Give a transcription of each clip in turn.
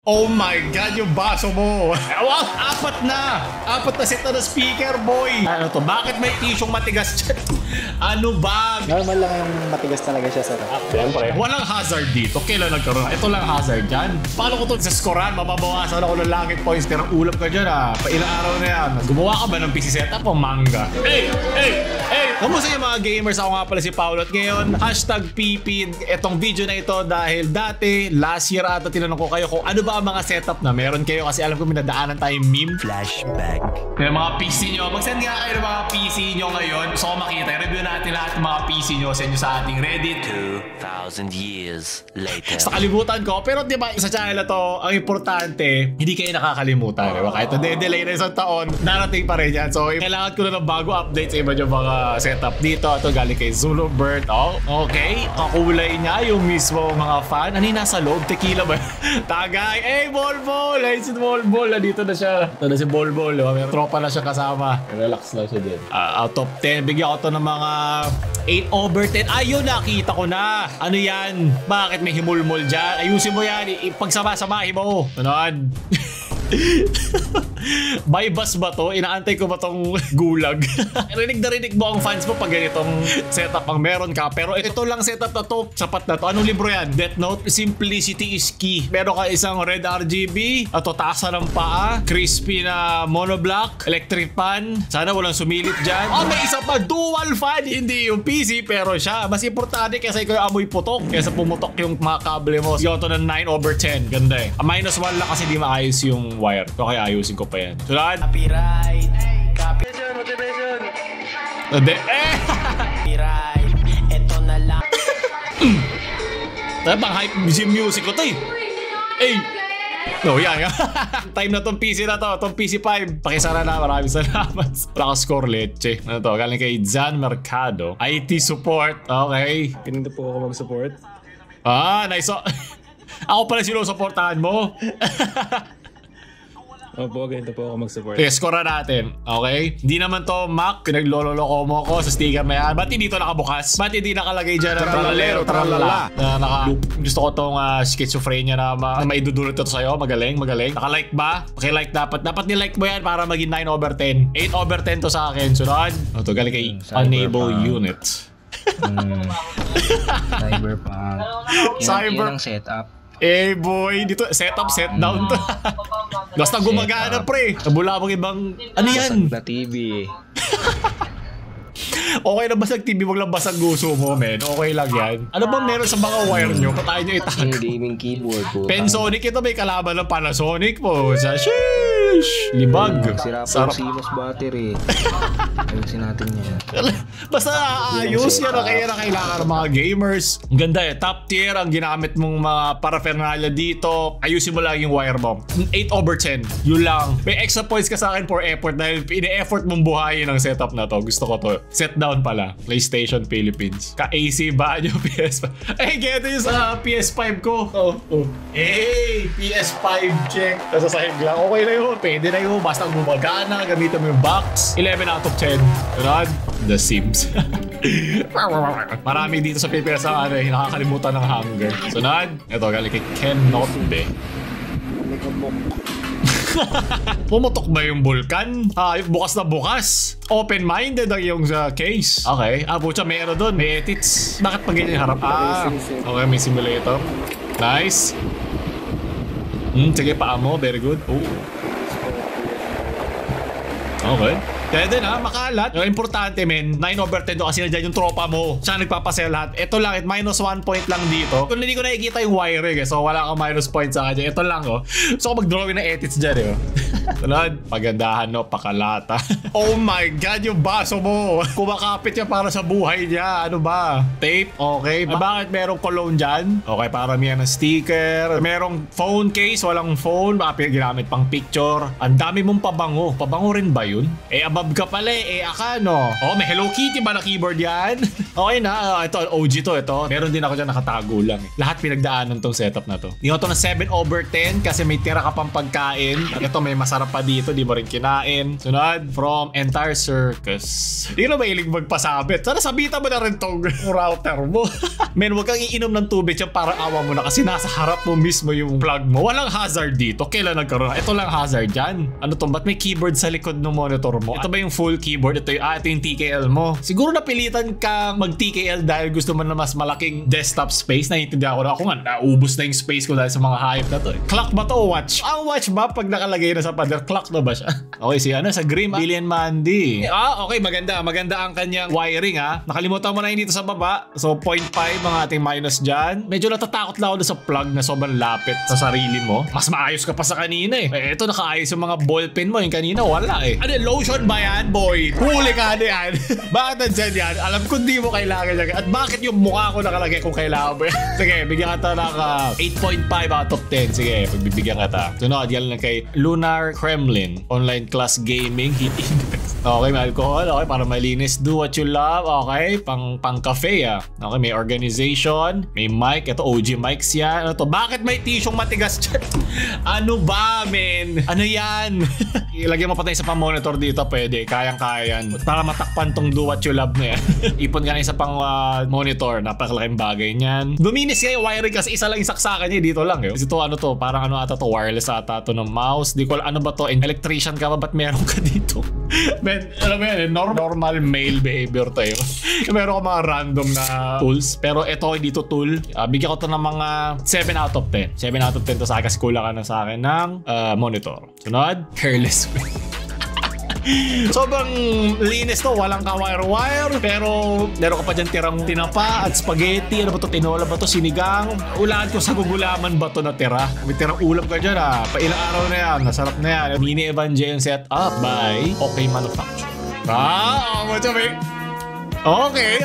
Oh my God, yung baso mo. Wow, apat na set na speaker, boy. Ano to? Bakit may tisyong matigas dyan? Ano ba? Normal lang yung matigas talaga siya, sir. Siyempre. Walang hazard dito. Kailan nagkaroon? Ito lang hazard dyan. Paano ko to sa scorean? Mababawasan ako ng langit points. Pero ulap ka dyan Ilang araw na yan. Gumawa ka ba ng PC setup o manga? Hey! Kamusta yung mga gamers? Ako nga pala si Paolo. At ngayon, #PP itong video na ito dahil dati, last year ata tinanong ko kayo kung ano ba ang mga setup na meron kayo kasi alam ko minadaanan tayong meme. Flashback. Yung mga PC nyo. Mag-send nga kayo ng mga PC nyo ngayon. Gusto ko makita. Review natin lahat ng mga PC nyo. Send nyo sa ating Reddit. 2,000 years later. Sa kalimutan ko. Pero di ba sa channel na to, ang importante, hindi kayo nakakalimutan. Diba? Kahit na-delay na isang taon, narating pa rin yan. So, kailangan ko na ng bago update sa iba yung mga setup dito. Ito galing kay Zulu Bird. Oh, okay. Kakulay niya yung mismo mga fan. Ano yung nasa loob? Tequila ba? Tagay. Hey, Bolbol! Ay, si Bolbol. Nandito na siya. Ito na si Bolbol. May tropa na siya kasama. Relax lang siya din. Out of 10. Bigyan ko to ng mga 8/10. Ayun, nakita ko na. Ano yan? Bakit may himulmol dyan? Ayusin mo yan. Ipagsama-samahin mo. Tunood. By bus ba to? Inaantay ko ba tong gulag? Rinig na rinig mo ang fans mo pag ganitong setup ang meron ka. Pero ito lang setup na to, sapat na to. Anong libro yan? Death Note, Simplicity is Key. Meron ka isang red RGB, ito tasa ng paa, crispy na monoblock, electric fan. Sana walang sumilit dyan. Oh, may isa pa, dual fan. Hindi yung PC, pero siya. Mas importante kasi ikaw yung amoy putok kaysa pumutok yung mga kable mo. Yung to ng 9/10. Ganda eh. -1 lang kasi di maayos yung wire. So kaya ayusin ko pa yan. Sulad. Copyright. Motivation. Copyright. Ito na lang. Bang hype music ko to eh. Hey. No, yan. Time na tong PC na to. Tong PC5. Pakisara na. Maraming salamat. Wala ka score leche. Ano to? Galing kay Zan Mercado. IT support. Okay. Pinunta po ako mag-support. Nice. Ako pala sinusuportahan mo. Opo, ganito po ako mag-support. Okay, score natin. Okay? Hindi naman to Mac. Pinaglololoko mo ko sa sticker na yan. Ba't hindi to nakabukas? Ba't hindi nakalagay dyan ng tralala? Na naka-loop. Gusto ko tong schizophrenia na maidudulot ito sa'yo. Magaling. Naka-like ba? Paki-like dapat. Dapat ni-like mo yan para maging 9/10. 8/10 to sa akin. Sunod. Ito, galing kay Unable Unit. Cyber ang setup. Eh boy, dito setup, set down to. Basta gumagana pre. Nabulabang ibang ano yan? Basag na TV. Okay na basag TV, wag lang basag gusto mo, men. Okay lang yan. Ano ba meron sa mga wire nyo? Patayin nyo itag. Yung gaming keyboard po. Pensonic ito, may kalaban ng Panasonic po. Sa sheesh! Libag. Sira po yung CMOS battery. Ayusin natin yan. Basta ayos yan. Kaya na kailangan ng mga gamers. Ang ganda eh. Top tier ang ginamit mong mga paraphernalia dito. Ayusin mo lang yung wire mo. 8/10. Yun lang. May extra points ka sa akin for effort dahil ine-effort mong buhayin ang setup na to. Gusto ko to. Set down pala. PlayStation Philippines. Ka-AC ba yung PS5? Eh, ganito yung sa PS5 ko. Hey, PS5 check. Nasasahig lang. Okay na yun. Pwede na yun. Basta gumagana. Gamitin mo yung box. 11/10. Sunod. The Sims. Marami dito sa Pilipinas ang nakakalimutan ng hunger. Sunod. Ito, galing kay Ken Notbe. Pumutok ba yung vulkan? Bukas na bukas. Open-minded ang yung case. Okay. Pucha, meron doon. May edits. Bakit pag ganyan yung harap? Okay, may simulator. Nice. Sige, paa mo. Very good. Okay. Kaya din makalat. Yung importante men, 9/10 kasi nandiyan yung tropa mo. Siya nagpapasaya lahat. Ito lang, -1 point lang dito. Kung hindi ko nakikita yung wiring so wala kang minus point sa kanya. Ito lang So mag-drawing na edits dyan Tulad, pagandahan pakalata. Oh my God, yung baso mo. Kumakapit yan para sa buhay niya. Ano ba? Tape? Okay. Bakit merong cologne dyan? Okay, paramihan ng sticker. Merong phone case, walang phone. Baka ginamit pang picture. Ang dami mong pabango. Pabango rin ba yun? SpongeBob ka pala Akano. Oh, may Hello Kitty ba na keyboard yan? Okay na. Ito, OG to. Meron din ako dyan nakatago lang. Lahat pinagdaanan tong setup na to. Hindi ko to na 7/10 kasi may tira ka pang pagkain. Ito may masarap pa dito, di mo rin kinain. Sunod, from Entire Circus. Hindi na mahilig magpasabit. Sana sabitan mo na rin tong router mo. Men, huwag kang iinom ng tubig dyan para awa mo na kasi nasa harap mo mismo yung plug mo. Walang hazard dito. Kailan nagkaroon? Ito lang hazard dyan. Ano to? Ba't may keyboard sa likod ng monitor mo? Ito ba yung full keyboard? Ito yung TKL mo. Siguro napilitan kang mag-TKL dahil gusto mo na mas malaking desktop space. Naiintindihan ko na ako nga, naubos na yung space ko dahil sa mga hype na to. Clock ba to o watch? Ang watch ba pag nakalagay na sa pader? Clock na ba siya? Okay, si Grim Billion Mandy. Okay, maganda. Maganda ang kanyang wiring Nakalimutan mo na yun dito sa baba. So 0.5 ang ating minus dyan. Medyo natatakot lang ako sa plug na sobrang lapit sa sarili mo. Mas maayos ka pa sa kanina ito nakaayos yung mga ballpen mo. Yung kanina wala Ano, lotion ba yan, boy? Huli ka yan. Bakit nandyan yan? Alam ko di mo kailangan yan. At bakit yung mukha ko nakalagay kung kailangan mo yan? Sige, bigyan kita ng 8.5 out of 10. Sige, pagbibigyan kita. Sunod, yan lang kay Lunar Kremlin. Online class gaming. Okay, may alcohol. Okay, para malinis. Do what you love. Okay, pang cafe Okay, may organization. May mic. Ito, OG mics yan. Ano to? Bakit may tissue matigas dyan? Ano ba, men? Ano yan? Ilagyan mo pa tayo sa pang-monitor dito. Pwede. Kayang-kaya yan. Para matakpan tong do what you love na yan. Ipon ka na isa pang monitor. Napakalaking bagay niyan. Luminis nga yung wiring kasi isa lang yung saksakan niya. Dito lang Kasi ito, ano to? Parang ano ata to? Wireless ata to ng mouse. Di ko ano ba to? Electrician ka ba? Ba't meron ka dito? Men, alam mo yan, normal male behavior tayo. Meron ko mga random na tools. Pero ito, hindi to tool. Bigyan ko to ng mga 7 out of 10. 7 out of 10 to sa akin kasi kulang ka na sa akin ng monitor. Sunod, careless. Sobrang linis to, walang ka-wire-wire. Pero meron ka pa dyan tirang tinapa at spaghetti. Ano ba to? Tinola ba to? Sinigang? Ulaan ko sa gugulaman ba to na tira? May tirang ulam ka dyan Pailang araw na yan, nasarap na yan. Mini Evangelion set up by OK Manufacture. Okay.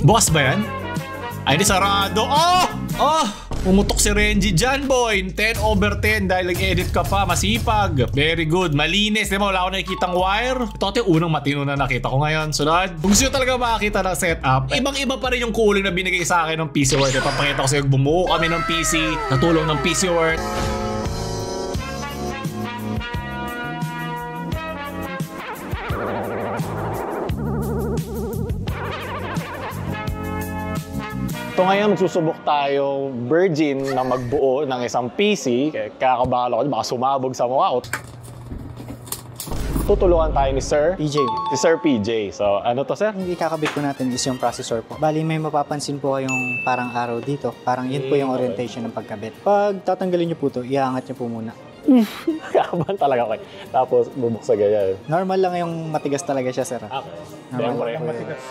Bukas ba yan? Ay, di sarado. Umutok si Renji dyan, boy. 10/10 dahil nag-edit ka pa. Masipag. Very good. Malinis. Diba, wala ako nakikitang wire. Ito yung unang matino na nakita ko ngayon. Sunod. Kung gusto nyo talaga makakita ng setup, ibang-iba pa rin yung cooling na binigay sa akin ng PC Worth. Papakita ko sa'yo, bumuo kami ng PC. Natulong ng PC Worth. So ngayon magsusubok tayo virgin na magbuo ng isang PC. Kakabahala ko, baka sumabog sa mukha ko. Tutulungan tayo ni Sir PJ. Si Sir PJ. So ano to, sir? Yung ikakabit po natin is yung processor po. Bali may mapapansin po kayong parang arrow dito. Parang yun po yung orientation ng pagkabit. Pag tatanggalin nyo po to, iangat nyo po muna. Kakabahan talaga kayo. Tapos bubuksa ganyan. Normal lang yung matigas talaga siya, sir. Siyempre. Matigas.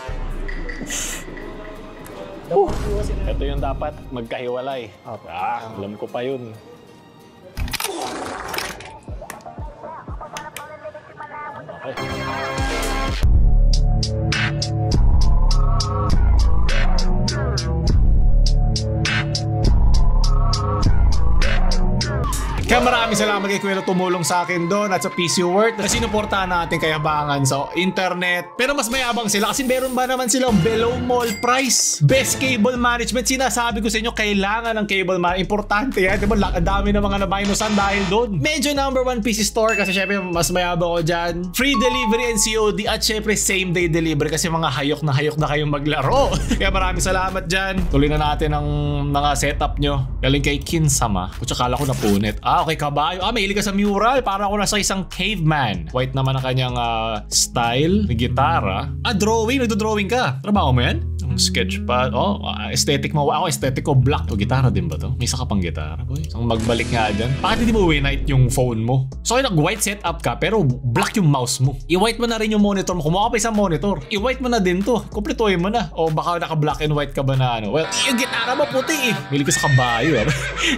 Ito yung dapat magkahiwalay. Alam ko pa yun. Okay. Kaya maraming salamat kay Kuya na tumulong sa akin doon at sa PC Worth na sinuportahan natin kayabangan sa internet. Pero mas mayabang sila kasi meron ba naman silang below mall price. Best cable management. Sinasabi ko sa inyo, kailangan ng cable management. Importante yan. Diba? Ang dami ng mga nabayusan dahil doon. Medyo #1 PC store kasi syempre mas mayabang ko dyan. Free delivery and COD at syempre same day delivery kasi mga hayok na kayong maglaro. Kaya maraming salamat dyan. Tuloy na natin ang mga setup nyo. Galing kay Kinsama. Kutsa kala ko napunit. Okay, kabayo. Mahilig ka sa mural. Para ako nasa isang caveman. White naman ang kanyang style. May gitara. Drawing. Nagdo-drawing ka. Trabaho mo yan? Ang sketchpad. Aesthetic mo. Ako, aesthetic ko black. To gitara din ba to? May isa ka pang gitara, boy. So, magbalik nga dyan. Bakit hindi mo winite yung phone mo? So, nag-white setup ka, pero black yung mouse mo. I-white mo na rin yung monitor mo. Kumuha ka pa isang monitor. I-white mo na din to. Kompletuhin mo na. O baka naka-black and white ka ba na ano? Well, yung gitara mo puti Milig ko sa kabayo.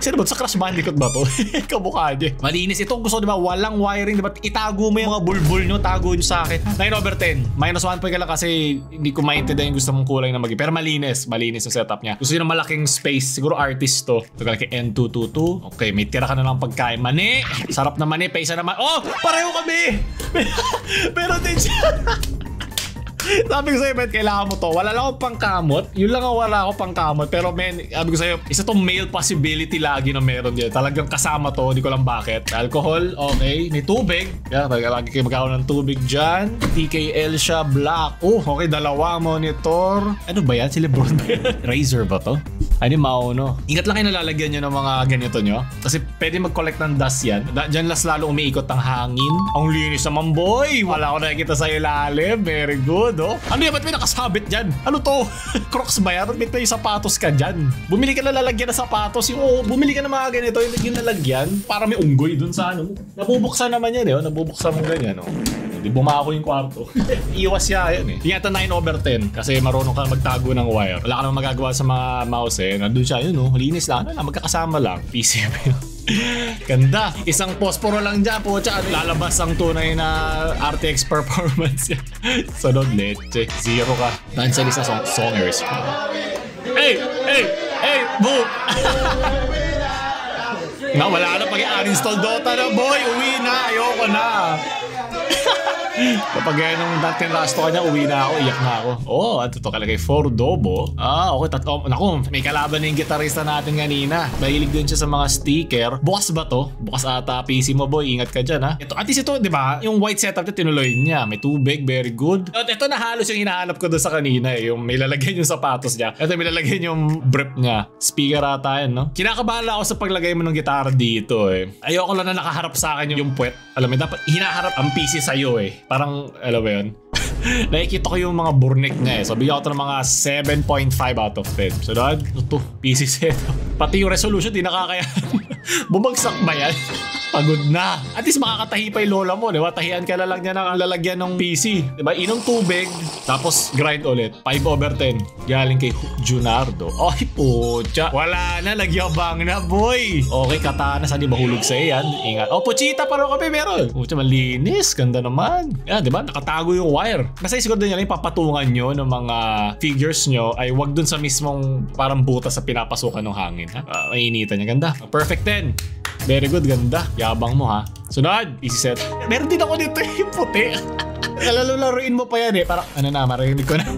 Sino ba? Sa Crash Bandicoot ba to? Kamukha niya. Malinis. Ito gusto, diba? Walang wiring. Diba? Itago mo yung mga bulbul nyo. Tago nyo sa akin. 9/10. -1 point ka lang kasi hindi ko maintindihan yung gusto mong kulay lang na pero malinis yung setup niya. Gusto niyo ng malaking space, siguro artist to. Ito kay N222. Okay, may tira ka na lang pagkain. Mani! Sarap na mani, paisa naman. Oh! Pareho kami! Pero din siya. Sabi ko sa'yo, Ben, kailangan mo to. Wala lang ako pang kamot. Yun lang ang wala ako pang kamot. Pero men, sabi ko sa'yo, isa tong male possibility lagi na meron dyan. Talagang kasama to, hindi ko lang bakit. Alcohol, okay. May tubig. Yeah, lagi kayo magkakaroon ng tubig dyan. TKL siya, black. Oh, okay, dalawa monitor. Ano ba yan? Si Lebron ba yan? Razer ba to? Ay, mauno. Ingat lang kayo nalalagyan nyo ng mga ganito nyo. Kasi pwede mag-collect ng dust yan. Diyan lalo umiikot ang hangin. Ang linis naman, boy. Wala ko nakikita sa ilalim. Very good, oh. Ano yan? Ba't may nakasabit dyan? Ano to? Crocs ba yan? Ba't may sapatos ka dyan? Bumili ka na lalagyan ng sapatos. Bumili ka ng mga ganito. Yung nalagyan. Para may unggoy dun sa ano. Nabubuksan naman yan, eh. Oh. Nabubuksan mo ganyan, oh. Hindi bumako yung kwarto. Iwas siya yan, eh. Tingnan 9/10 kasi marunong ka magtago ng wire. Wala ka naman magagawa sa mga mouse, eh. Nandun siya, yun, oh. Linis lang. Ano lang, magkakasama lang. PCB. Ganda. Isang posporo lang dyan po. Tsaka lalabas ang tunay na RTX performance. Sunod, leche. 0 ka. Nandiyan sa songers. Hey! Hey! Hey! Boom! Wala na pag-i-uninstall Dota na, boy. Uwi na. Ayoko na. Kapag yan nung dating rasto kanya, uwi na ako, iyak na ako. Oh, ito to kalagay, Fordobo. Ah, okay, naku, may kalaban na yung gitarista natin kanina. Mahilig din siya sa mga sticker. Bukas ba to? Bukas ata PC mo, boy. Ingat ka dyan, ha? Ito, at least ito, di ba? Yung white setup na tinuloy niya. May tubig, very good. At ito na halos yung hinahanap ko doon sa kanina, eh. Yung may lalagyan yung sapatos niya. Ito may lalagyan yung brief niya. Speaker ata yan, no? Kinakabahan ako sa paglagay mo ng gitara dito, eh. Ayoko lang na nakaharap sa akin yung puwet. Alam mo, dapat hinaharap ang PC sa'yo, eh. Parang, alam mo yun? Nakikita ko yung mga burnik niya, eh. So, bigyan ko ito ng mga 7.5 out of 10. So, dad, ito, PC setup. Pati yung resolution, di nakakayahan. Bumagsak ba yan? Pagod na. At least makakatahi pa yung lola mo, di ba? Tahian ka na lang niya ng lalagyan ng PC. Di ba? Inom tubig, tapos grind ulit. 5/10. Galing kay Junardo. Ay, pucha. Wala na, nagyabang na, boy. Okay, katana. Saan di ba hulog sa'yo yan? Ingat. Oh, Puchita, parang kami meron. Pucha, malinis. Ganda naman. Yan, di ba? Nakatago yung wire. Kasi siguro din yan, yung papatungan nyo ng mga figures nyo ay wag dun sa mismong parang butas sa pinapasukan ng hangin. Ha? Mainitan niya. Ganda. Perfect 10. Very good, ganda. Yabang mo, ha. Sunod, easy set. Meron din ako dito yung puti. Kalalaruin mo pa yan, eh. Parang, ano na, marinig ko na.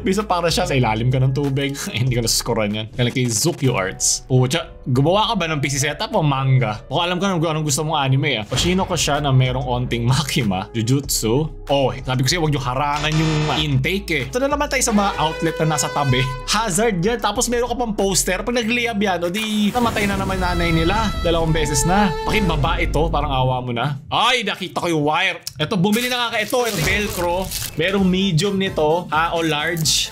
Bisa para siya sa ilalim ka ng tubig. Hindi ko nasuskoran yan. Kaya kay Zukyo Arts. Pucha, gumawa ka ba ng PC setup o manga? O alam ko anong gusto mong anime, ah. Pashino ko siya na merong onting Makima, Jujutsu. Oh, sabi ko siya, huwag yung harangan yung intake, eh. Ito na naman tayo sa mga outlet na nasa tabi. Hazard yan. Tapos meron ka pang poster. Pag nag-layab yan, o di namatay na naman nanay nila. 2 beses na. Pakibaba ito, parang awa mo na. Ay, nakita ko yung wire. Ito, bumili na nga ka. Ito Velcro. Merong medium nito, o large.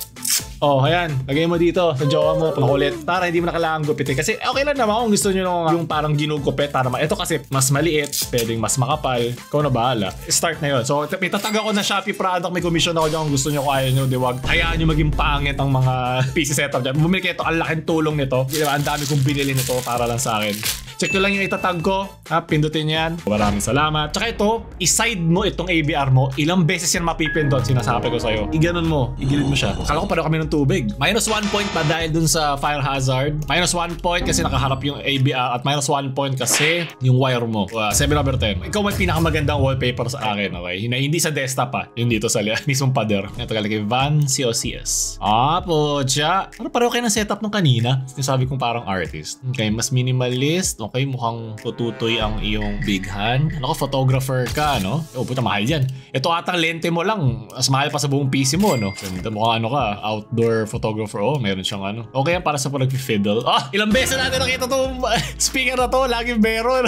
Oh, ayan. Lagay mo dito sa jowa mo. Makulit. Para hindi mo na kailangan gupitin. Kasi okay lang naman kung gusto nyo yung parang ginugupit. Para ito kasi mas maliit. Pwedeng mas makapal. Ikaw na bahala. Start na yun. So, may tatag ako na Shopee product. May commission ako dyan kung gusto nyo. Kung ayaw nyo, diwag. Hayaan nyo maging pangit ang mga PC setup dyan. Bumili kayo ito. Ang laking tulong nito. Ang dami kong binili nito para lang sa akin. Check nyo lang yung itatag ko. Ha? Pindutin nyo yan. Maraming salamat. Tsaka ito, iside mo itong ABR mo. Ilang beses yan mapipindot. Sinasabi ko sa'yo. Iganon mo. Igilid mo siya. Akala ko pareho kami ng tubig. -1 point pa dahil dun sa fire hazard. -1 point kasi nakaharap yung ABR. At -1 point kasi yung wire mo. 7/10. Ikaw may pinakamagandang wallpaper sa akin. Okay? Hindi sa desktop, ha. Yung dito sa mismong pader. Ito kay Van COCS. Pocha. Ano pareho kayo ng setup nung kanina? Sabi kong parang artist. Okay, mas minimalist. Okay, mukhang tututoy ang iyong big hand. Ano ka, photographer ka, no? Oh, puta, mahal yan. Ito atang lente mo lang. Mas mahal pa sa buong PC mo, no? Ganda, mukhang ano ka, outdoor photographer. Oh, meron siyang ano. Okay yan para sa pag-fiddle. Ilang beses natin nakita itong speaker na to. Laging meron.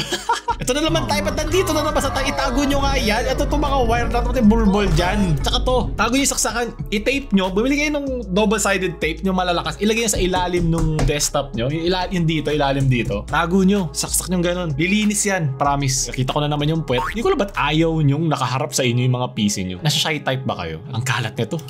Ito na naman tayo. Ba't nandito na naman sa tayo? Itago nyo nga yan. Ito itong mga wire na ito. Bulbol dyan. Tsaka to. Tago nyo yung saksakan. I-tape nyo. Bumili kayo ng double-sided tape nyo malalakas. Ilagay nyo sa ilalim ng desktop nyo. Yung dito, ilalim dito. Tago nyo. saksak nyo ganun. Lilinis yan, promise. Nakita ko na naman yung puwet. Hindi ko alam ba't ayaw nyong nakaharap sa inyo yung mga PC nyo. Nasa shy type ba kayo? Ang kalat nito.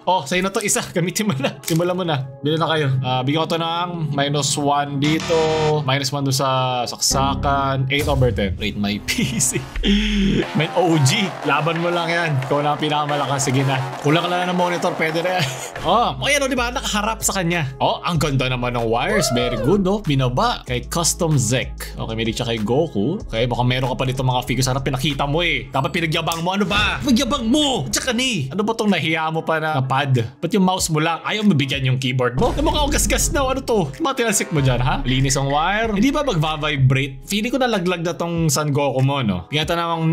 Oh, sa'yo na to isa. Gamitin mo na. Simulan mo na. Bili na kayo. Bigyan ko to ng -1 dito. -1 doon sa saksakan. 8/10. Rate my PC. Man, OG. Laban mo lang yan. Ikaw na ang pinakamalakas. Sige na. Kulang ka lang ng monitor. Pwede na yan. Oh, ayan o, diba? Nakaharap sa kanya. Oh, ang ganda naman ng wires. Very good, no? Binaba. Kay Custom Zek. Okay, may siya kay Goku. Okay, baka meron ka pa dito mga figures. Sana pinakita mo eh. Dapat pinagyabang mo. Ano ba? Pinagyabang mo! Tsaka ni. Ano ba tong nahiya mo pa na pad? Ba't yung mouse mo lang? Ayaw mabigyan yung keyboard mo? Yung mukha ko gasgas na. Ano to? Mga tinasik mo dyan, ha? Linis ang wire. Hindi ba magva-vibrate? Feeling ko nalaglag na tong Son Goku mo, no? Bigyan ito ng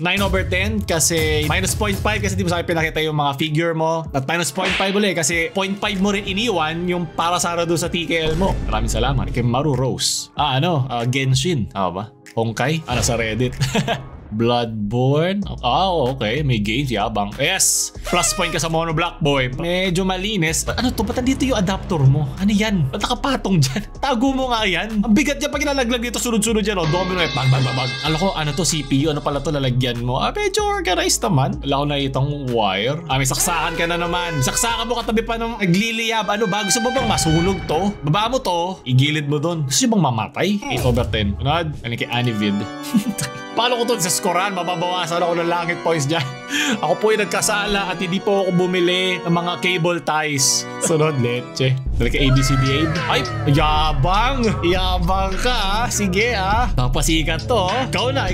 9/10 kasi -0.5 kasi di mo sa akin pinakita yung mga figure mo. At -0.5 ulit kasi 0.5 mo rin iniwan yung para sa doon sa TKL mo. Maraming salamat. Kay Maru Rose. Genshin. Tama ba? Honkai? Sa Reddit. Bloodborne. Okay. May games. Yabang. Yes! Plus point ka sa monoblock, boy. Medyo malinis. Ano to? Ba't nandito yung adapter mo? Ano yan? Ba't nakapatong dyan? Tago mo nga yan. Ang bigat niya pag inalaglag dito. Sunod-sunod yan. Domino eh. Bag. Alam ko, ano to? CPU? Ano pala to? Lalagyan mo? Medyo organized naman. Wala ko nakitang wire. May saksakan ka na naman. Saksakan mo katabi pa ng nagliliyab. Ano ba? Gusto mo bang masunog to? Baba mo to. Igilid mo dun. Gusto mo bang mamatay? 8/10. Unad? Ano kay Anivid? Paano ko to sa skoran? Mababawasan ako ng langit points dyan. Ako po yung nagkasala at hindi po ako bumili ng mga cable ties. Sunod, leche. Dali ka ABCD. Ay, yabang! Yabang ka, ha? Sige, ha? Napasikat to, oh. Ikaw na.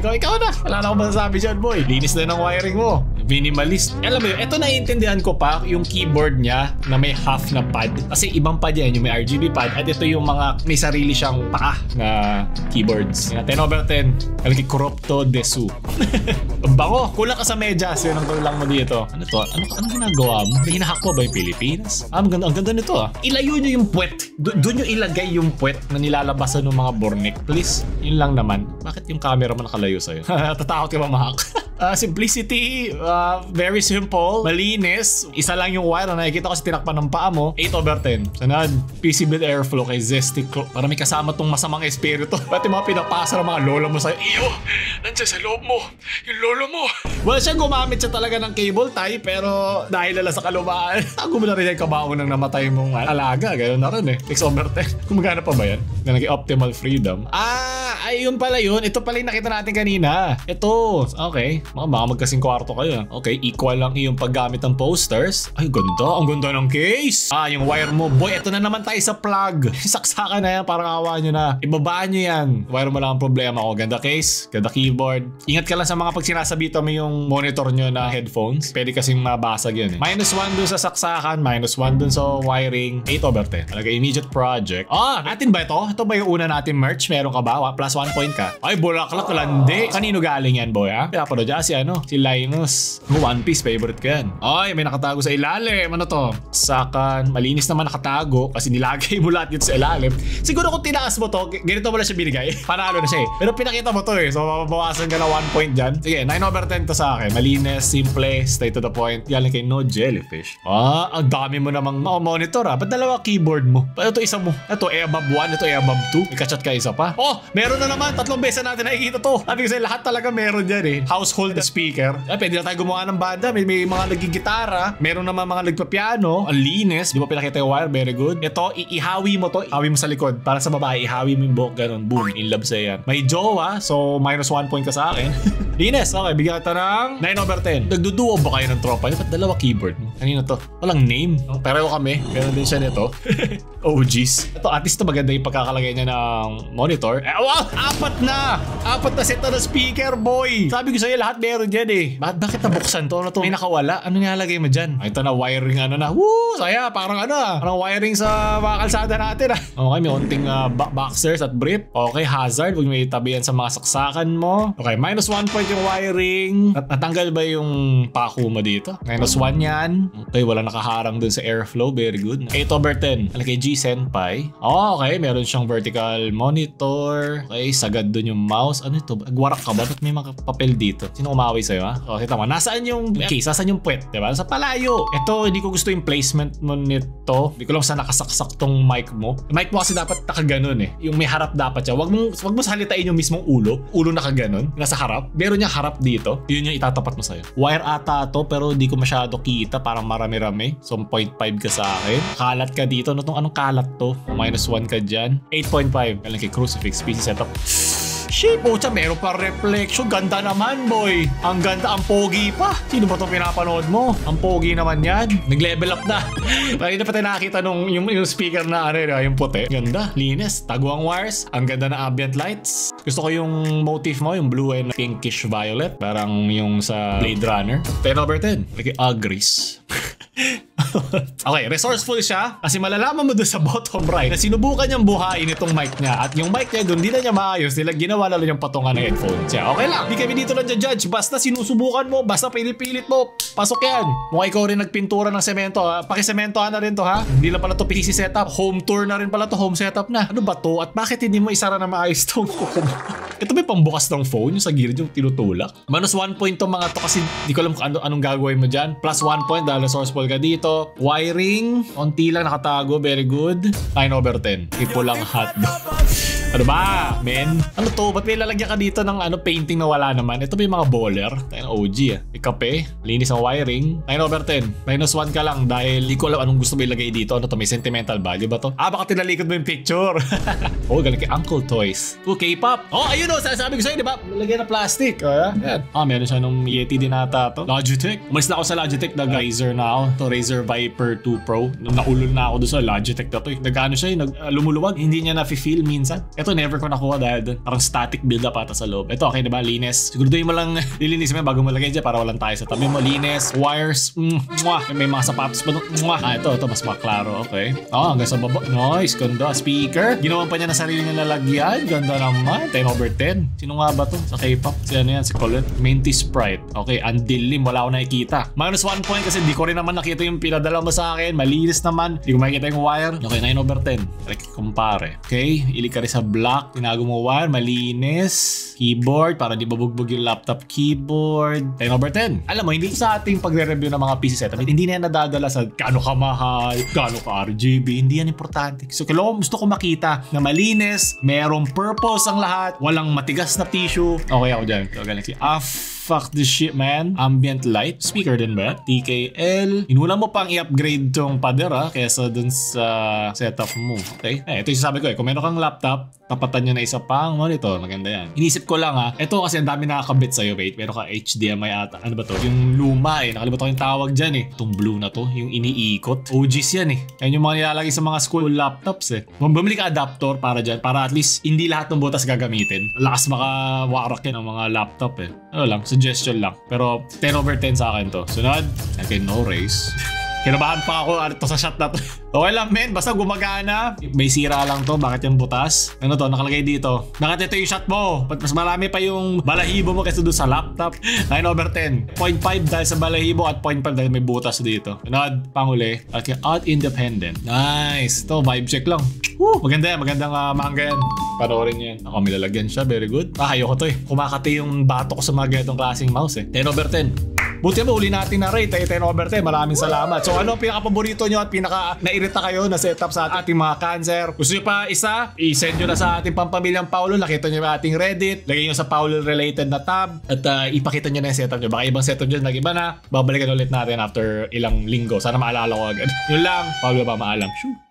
Wala na akong masasabi dyan, boy. Linis na ng wiring mo. Minimalist. Alam mo yun, ito naiintindihan ko pa yung keyboard niya na may half na pad. Kasi ibang pad yan, yung may RGB pad. At ito yung mga may sarili siyang paa na keyboards. 10/10. Kalaki Kuropto Desu. Ang bango. Kulang ka sa medyas. Yun ang kulang mo dito. Ano to? Ano ginagawa mo? Hinahack mo ba yung Pilipinas? Ang ganda nito, ah. Ilayo nyo yung puwet. Doon nyo ilagay yung puwet na nilalabasan ng mga bornik. Please. Yun lang naman. Bakit yung camera mo nakalayo sa'yo? Tatakot ka ba mahack? Simplicity, very simple, malinis. Isa lang yung wire na nakikita ko sa tinakpan ng paa mo. 8/10. Sanad, PC build airflow kay Zesty Claw. Para may kasama tong masamang espiritu. Pati mga pinapasa ng mga lola mo sa'yo. Iyo, nandiyan sa loob mo. Yung lolo mo. Well, siya gumamit siya talaga ng cable tie, pero dahil lala sa kalumaan, tago mo na rin yung kabaong ng namatay mong alaga. Ganoon na rin eh. 6/10. Kumagana pa ba yan? Na naging optimal freedom. Ayun pala yun. Ito pala yung nakita natin kanina. Ito. Okay. Baka magkasing kwarto kayo. Okay, equal lang yung paggamit ng posters. Ay, ganda. Ang ganda ng case. Yung wire mo. Boy, ito na naman tayo sa plug. Saksakan na yan. Parang awa nyo na. Ibabaan nyo yan. Wire mo lang ang problema ko. Ganda case. Ganda keyboard. Ingat ka lang sa mga pag sinasabito mo yung monitor nyo na headphones. Pwede kasing mabasag yun eh. -1 dun sa saksakan. -1 dun sa wiring. 8/10. Talaga immediate project. Atin ba ito? Ito ba yung una natin merch? Meron ka ba? +1 point ka. Ay, bulaklak landi. Kanino galing yan, boy, ha? Pinapanood dyan si Linus. One Piece, favorite ka yan. Ay, may nakatago sa ilalim. Ano to? Sakan. Malinis naman nakatago kasi nilagay mo lahat dito sa ilalim. Siguro kung tinaas mo to, ganito mo na siya binigay. Panalo na siya eh. Pero pinakita mo to eh. So, mababawasan ka na 1 point dyan. Sige, 9/10 to sa akin. Malinis, simple, straight to the point. Yan lang kay No Jellyfish. Ang dami mo namang monitor, ha? Ba't dalawa keyboard mo? Ba't ito isa mo? Ito above 1, ito above 2. Ikachat ka isa pa. Meron na naman. 3 beses natin nakikita to. Sabi kasi lahat talaga meron dyan eh. Household speaker. Pwede na tayo gumawa ng banda. May mga nagigitara. Meron naman mga nagpapiano. Ang linis. Di ba pinakita yung wire? Very good. Ito, ihawi mo to. Ihawi mo sa likod. Para sa babae, ihawi mo yung buhok. Ganon. Boom. In love sa yan. May jowa. So, -1 point ka sa akin. Linis. Okay, bigyan kita ng 9/10. Nagduduo ba kayo ng tropa? Ba't dalawa keyboard mo? Kanino to? Walang name. Pareho kami. Meron din siya nito. OGs. Ito, at least ito maganda yung pagkakalagay niya ng monitor. Apat na set na speaker, boy. Sabi ko sa'yo, lahat meron dyan eh. Bakit nabuksan to? Ano to? May nakawala? Ano nilalagay mo dyan? Ito na, wiring na. Woo! Saya, parang parang wiring sa mga kalsada natin Okay, may konting boxers at brief. Okay, hazard. Huwag may tabihan sa mga saksakan mo. Okay, -1 point yung wiring. Natanggal ba yung pako mo dito? -1 yan. Okay, wala nakaharang dun sa airflow. Very good. 8/10. Alakay G Senpai. Oh, okay, meron siyang vertical monitor. Okay, sagad dun yung mouse. Ano ito? Agwarak ka ba? Ba't may mga papel dito? Sino umaway sa'yo, ha? O, kita mo, nasaan yung case? Nasaan yung puwet? Diba? Sa palayo. Ito, hindi ko gusto yung placement mo nito. Hindi ko lang saan nakasaksak tong mic mo. Yung mic mo kasi dapat nakaganon eh. Yung may harap dapat siya. Wag mo salitain yung mismong ulo. Ulo nakaganon. Nasa harap. Meron niyang harap dito. Yun yung itatapat mo sa'yo. Wire ata to, pero hindi ko masyado kita. Parang marami-rami. So, 0.5 ka sa akin. Kalat ka dito. Anong kalat to? -1 ka dyan. 8.5. Kailan kay Crucifix. PC setup. Shit, pucha, meron pa reflection. Ganda naman, boy. Ang ganda, ang pogi pa. Sino ba itong pinapanood mo? Ang pogi naman yan. Nag-level up na. Kanina pa tayo nakakita nung yung speaker na yung puti. Ganda, linis. Taguang wires. Ang ganda na ambient lights. Gusto ko yung motif mo, yung blue and pinkish violet. Parang yung sa Blade Runner. 10/10. Like agris. Okay, resourceful siya kasi malalaman mo doon sa bottom right na sinubukan niyang buhayin itong mic niya at yung mic niya doon, di na niya maayos. Nila ginawa lalo yung patungan ng headphones niya. Okay lang, di kami dito lang judge. Basta sinusubukan mo, basta pinipilit mo, pasok yan. Mukha ikaw rin nagpintura ng semento, ha? Pakisementohan na rin to, ha? Hindi lang pala to PC setup, home tour na rin pala to, home setup na. Ano ba to? At bakit hindi mo isara na maayos tong ito may pambukas ng phone, yung sa gilid yung tinutulak. -1 point tong mga to kasi di ko alam kung anong gagawin mo dyan. +1 point dahil resourceful ka dito. Wiring, onti lang nakatago, very good. 9/10. Ipulang hotdog. Ano ba, men? Ano to? Ba't may lalagyan ka dito ng painting na wala naman? Ito ba yung mga bowler? Tayo OG ah. May kape, linis ang wiring. 9/10. -1 ka lang dahil di ko alam anong gusto mo ilagay dito. Ano to? May sentimental value ba to? Baka tinalikod mo yung picture. Oh, galing kay Uncle Toys. Oh, K-pop. Oh, ayun o. Sabi ko sa'yo, di ba? Lagyan na plastic. Yan. Meron siya nung Yeti din ata to. Logitech. Umalis na ako sa Logitech. Nag-Razer na ako. To Razer Viper 2 Pro. Naulol na ako doon sa Logitech na to. Nag-ano siya, lumuluwag. Hindi niya na-feel minsan. Ito never ko nakuha dahil doon. Parang static build up ata sa loob. Ito okay diba? Linis. Siguraduhin mo lang lilinis mo bago mo lagay dyan para walang tayo sa tabi mo. Linis. Wires. May mga sapatos pa doon. Ito mas maklaro. Okay. Hanggang sa baba. Nice. Ganda. Speaker. Ginawan pa niya na sarili niya nalagyan. Ganda naman. 10/10. Sino nga ba to? Sa K-pop. Si ano yan? Si Colette. Minty Sprite. Okay. Ang dilim. Wala ako nakikita. -1 point kasi di ko rin naman nakita yung pinadala mo sa akin. Malinis naman. Di ko makikita yung wire. Okay. 9/10. Like, kumpare. Okay. Ili ka rin sa black. Tinago mo wire. Malinis. Keyboard. Para di babugbog yung laptop keyboard. 10/10. Alam mo, hindi sa ating pagre-review ng mga PC setup, hindi na yan nadadala sa gaano ka mahal, gaano ka RGB. Hindi yan importante. So, gusto ko makita na malinis, merong purpose ang lahat, walang matigas na tissue. Okay ako dyan. So, Galaxy. Fuck this shit, man. Ambient light. Speaker din ba? TKL. Inulang mo pang i-upgrade tong pader, kesa dun sa setup mo. Okay? Ito yung sabi ko kung meron kang laptop, tapatan nyo na isa pang monitor. Maganda yan. Inisip ko lang ito kasi ang dami nakakabit sa'yo. Wait, meron ka HDMI ata. Ano ba to? Yung luma nakalimutan ko yung tawag dyan Itong blue na to, yung iniikot. OGs yan Yan yung mga nilalagay sa mga school laptops Bumili ka adapter para dyan, para at least hindi lahat ng butas gagamitin. Lakas makawarak yan ang mga laptop Ano lang, suggestion lang. Pero 10/10 sa akin to. Sunod, okay, no race. Kinabahan pa ako to sa shot na to. Okay lang, men. Basta gumagana. May sira lang to. Bakit yung butas? Ano to? Nakalagay dito. Bakit ito yung shot mo? Mas marami pa yung balahibo mo kaysa doon sa laptop. 9/10. 0.5 dahil sa balahibo at 0.5 dahil may butas dito. Sunod, panghuli. Okay, out independent. Nice. To, vibe check lang. Maganda yan. Magandang manga yan. Panoorin yan. Ako, may lalagyan siya. Very good. Ayoko to Kumakati yung bato ko sa mga ganitong klaseng mouse 10/10. Buti mo, uli natin na rate 10/10. Maraming salamat. So ano pinaka-paborito nyo at pinaka-nairita kayo na setup sa ating mga cancer? Gusto nyo pa isa? I-send nyo na sa ating pampamilyang Paulo. Nakita nyo yung ating Reddit. Lagay nyo sa Paulo related na tab. At ipakita nyo na yung setup nyo. Baka ibang setup dyan, nag-iba na. Babalikan ulit natin after ilang linggo. Sana maalala ko agad. Yun lang. Paulo ba maalam? Shoo.